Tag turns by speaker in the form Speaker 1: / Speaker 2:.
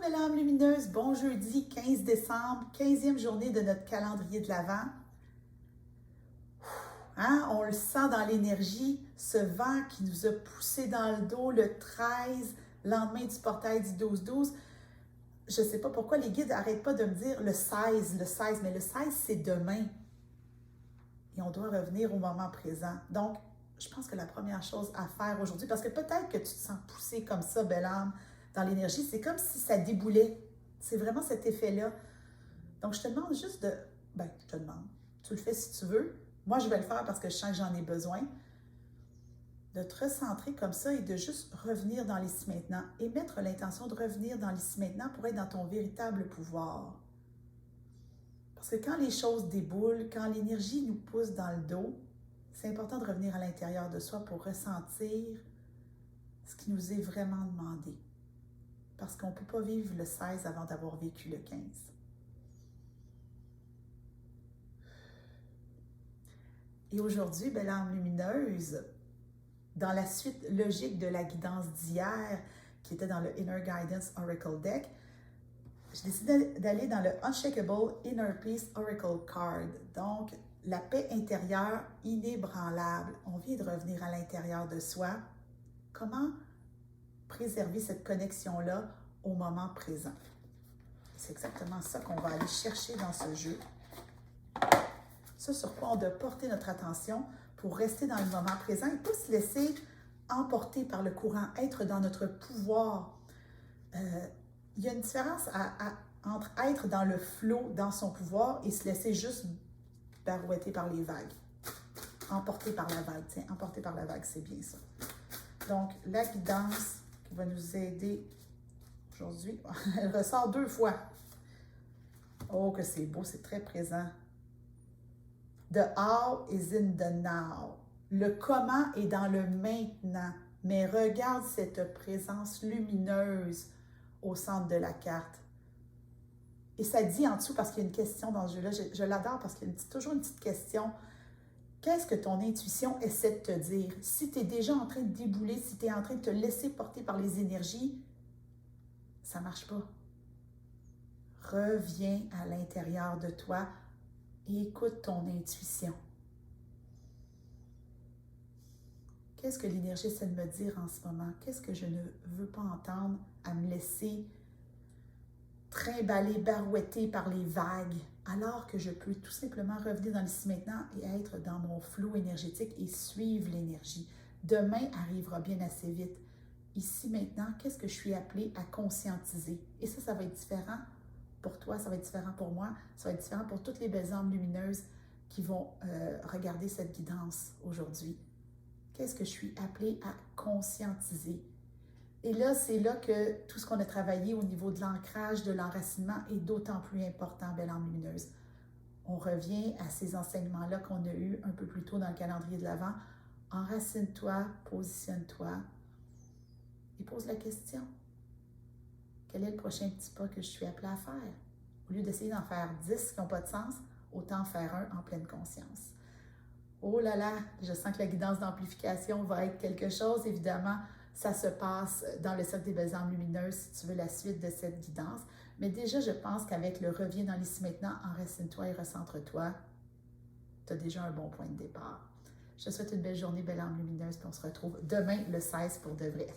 Speaker 1: belle âme lumineuse, bon jeudi 15 décembre, 15e journée de notre calendrier de l'Avent. Hein? On le sent dans l'énergie, ce vent qui nous a poussé dans le dos le 13, lendemain du portail du 12-12. Je ne sais pas pourquoi les guides n'arrêtent pas de me dire le 16, mais le 16 c'est demain. Et on doit revenir au moment présent. Donc, je pense que la première chose à faire aujourd'hui, parce que peut-être que tu te sens poussé comme ça, belle âme, dans l'énergie, c'est comme si ça déboulait. C'est vraiment cet effet-là. Donc, je te demande juste de... je te demande. Tu le fais si tu veux. Moi, je vais le faire parce que je sens que j'en ai besoin. De te recentrer comme ça et de juste revenir dans l'ici maintenant. Et mettre l'intention de revenir dans l'ici maintenant pour être dans ton véritable pouvoir. Parce que quand les choses déboulent, quand l'énergie nous pousse dans le dos, c'est important de revenir à l'intérieur de soi pour ressentir ce qui nous est vraiment demandé. Parce qu'on ne peut pas vivre le 16 avant d'avoir vécu le 15. Et aujourd'hui, belle âme lumineuse, dans la suite logique de la guidance d'hier, qui était dans le Inner Guidance Oracle Deck, j'ai décidé d'aller dans le Unshakable Inner Peace Oracle Card. Donc, la paix intérieure inébranlable. On vient de revenir à l'intérieur de soi. Comment préserver cette connexion-là au moment présent? C'est exactement ça qu'on va aller chercher dans ce jeu. Ce sur quoi on doit porter notre attention pour rester dans le moment présent et pas se laisser emporter par le courant, être dans notre pouvoir. Il y a une différence entre être dans le flot, dans son pouvoir, et se laisser juste barouetter par les vagues. Emporter par la vague. Tiens, emporter par la vague, c'est bien ça. Donc, la guidance qui va nous aider aujourd'hui, elle ressort 2 fois. Oh, que c'est beau, c'est très présent. The how is in the now. Le comment est dans le maintenant. Mais regarde cette présence lumineuse au centre de la carte. Et ça dit en dessous, parce qu'il y a une question dans ce jeu-là, je l'adore parce qu'il y a toujours une petite question. Qu'est-ce que ton intuition essaie de te dire? Si tu es déjà en train de débouler, si tu es en train de te laisser porter par les énergies, ça ne marche pas. Reviens à l'intérieur de toi et écoute ton intuition. Qu'est-ce que l'énergie essaie de me dire en ce moment? Qu'est-ce que je ne veux pas entendre à me laisser trimballer, barouetter par les vagues, alors que je peux tout simplement revenir dans l'ici maintenant et être dans mon flot énergétique et suivre l'énergie. Demain arrivera bien assez vite. Ici maintenant, qu'est-ce que je suis appelée à conscientiser? Et ça va être différent pour toi, ça va être différent pour moi, ça va être différent pour toutes les belles âmes lumineuses qui vont regarder cette guidance aujourd'hui. Qu'est-ce que je suis appelée à conscientiser? Et là, c'est là que tout ce qu'on a travaillé au niveau de l'ancrage, de l'enracinement est d'autant plus important, belle âme lumineuse. On revient à ces enseignements-là qu'on a eus un peu plus tôt dans le calendrier de l'Avent. Enracine-toi, positionne-toi et pose la question. Quel est le prochain petit pas que je suis appelée à faire? Au lieu d'essayer d'en faire 10 qui n'ont pas de sens, autant en faire un en pleine conscience. Oh là là, je sens que la guidance d'amplification va être quelque chose, évidemment. Ça se passe dans le cercle des belles âmes lumineuses, si tu veux la suite de cette guidance. Mais déjà, je pense qu'avec le reviens dans l'ici maintenant, enracine-toi et recentre-toi, tu as déjà un bon point de départ. Je te souhaite une belle journée, belle âme lumineuse, puis on se retrouve demain, le 16 pour de vrai.